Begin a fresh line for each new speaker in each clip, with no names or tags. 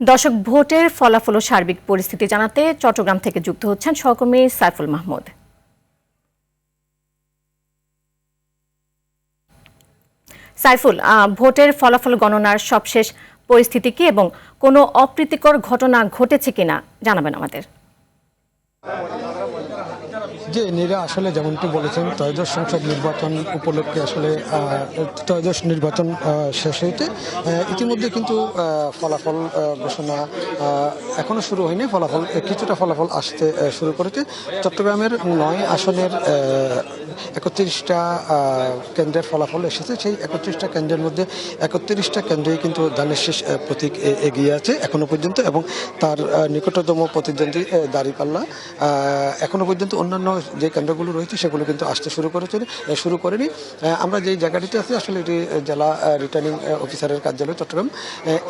দর্শক, ভোটের ফলাফল ও সার্বিক পরিস্থিতি জানাতে চট্টগ্রাম থেকে যুক্ত হচ্ছেন সহকর্মী সাইফুল মাহমুদ। সাইফুল, ভোটের ফলাফল গণনার সবশেষ পরিস্থিতি কি এবং কোনো অপ্রীতিকর ঘটনা ঘটেছে কিনা জানাবেন আমাদের।
যে নীরা আসলে যেমনটি বলেছেন, ত্রয়োদশ সংসদ নির্বাচন উপলক্ষে আসলে ত্রয়োদশ নির্বাচন শেষ হইতে ইতিমধ্যে কিন্তু ফলাফল ঘোষণা এখনো শুরু হয়নি। কিছুটা ফলাফল আসতে শুরু করেছে। চট্টগ্রামের 9 আসনের 31টা কেন্দ্রের ফলাফল এসেছে। সেই 31টা কেন্দ্রের মধ্যে 31টা কেন্দ্রেই কিন্তু ধানের শীষ প্রতীক এগিয়ে আছে এখনো পর্যন্ত, এবং তার নিকটতম প্রতিদ্বন্দ্বী দাঁড়িপাল্লা এখনো পর্যন্ত অন্যান্য যে কেন্দ্রগুলো রয়েছে সেগুলো কিন্তু আসতে শুরু করেনি। আমরা যেই জায়গাটিতে আছি আসলে এটি জেলা রিটার্নিং অফিসারের কার্যালয় চট্টগ্রাম।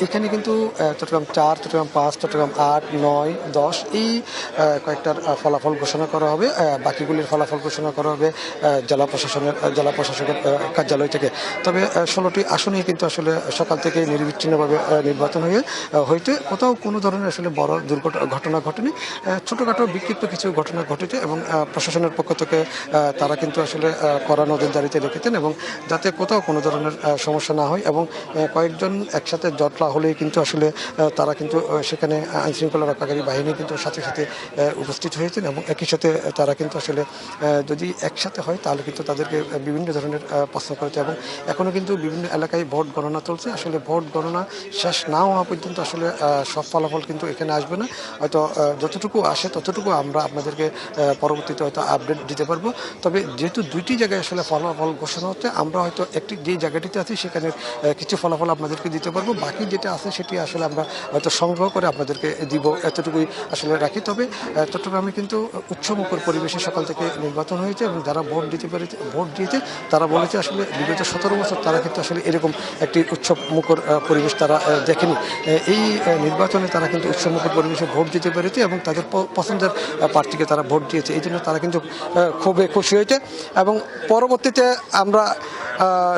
এখানে কিন্তু চট্টগ্রাম 4, চট্টগ্রাম 5, চট্টগ্রাম 8, 9, 10 এই কয়েকটার ফলাফল ঘোষণা করা হবে। বাকিগুলির ফলাফল ঘোষণা করা হবে জেলা প্রশাসকের কার্যালয় থেকে। তবে 16টি আসনেই কিন্তু আসলে সকাল থেকে নিরবিচ্ছিন্নভাবে নির্বাচন হইতে কোথাও কোনো ধরনের আসলে বড় ঘটনা ঘটেনি। ছোটখাটো বিক্ষিপ্ত কিছু ঘটনা ঘটেছে এবং প্রশাসনের পক্ষ থেকে তারা কিন্তু আসলে কড়া নজরদারিতে রেখেছেন এবং যাতে কোথাও কোনো ধরনের সমস্যা না হয়, এবং কয়েকজন একসাথে জটলা হলেই কিন্তু আসলে তারা কিন্তু সেখানে আইনশৃঙ্খলা রক্ষাকারী বাহিনী কিন্তু সাথে সাথে উপস্থিত হয়েছেন এবং একই সাথে তারা কিন্তু আসলে যদি একসাথে হয় তাহলে কিন্তু তাদেরকে বিভিন্ন ধরনের প্রশ্ন করেছে। এবং এখনও কিন্তু বিভিন্ন এলাকায় ভোট গণনা চলছে। আসলে ভোট গণনা শেষ না হওয়া পর্যন্ত আসলে সব ফলাফল কিন্তু এখানে আসবে না। হয়তো যতটুকু আসে ততটুকু আমরা আপনাদেরকে পরবর্তীতে হয়তো আপডেট দিতে পারবো। তবে যেহেতু দুইটি জায়গায় আসলে ফলাফল ঘোষণা হচ্ছে, আমরা হয়তো যে জায়গাটিতে আছি সেখানে কিছু ফলাফল আপনাদেরকে দিতে পারবো। বাকি যেটা আছে সেটি আসলে আমরা হয়তো সংগ্রহ করে আপনাদেরকে দিব, এতটুকুই আসলে রাখি। তবে চট্টগ্রামে কিন্তু উৎসবমুখর পরিবেশে সকাল থেকে নির্বাচন হয়েছে এবং যারা ভোট দিয়েছে তারা বলেছে আসলে বিগত 17 বছর তারা কিন্তু আসলে এরকম একটি উৎসবমুখর পরিবেশ তারা দেখেনি। এই নির্বাচনে তারা কিন্তু উৎসবমুখর পরিবেশে ভোট দিতে পেরেছে এবং তাদের পছন্দের প্রার্থীকে তারা ভোট দিয়েছে। এই জন্য তারা কিন্তু খুবই খুশি হয়েছে এবং পরবর্তীতে আমরা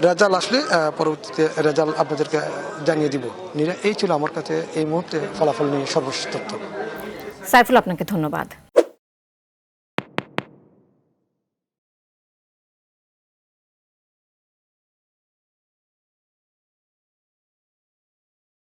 রেজাল্ট আসলে পরবর্তীতে রেজাল্ট আপনাদেরকে জানিয়ে দিব। এই ছিল আমার কাছে এই মুহূর্তে ফলাফল নিয়ে সর্বশেষ তথ্য।
সাইফুল, আপনাকে ধন্যবাদ।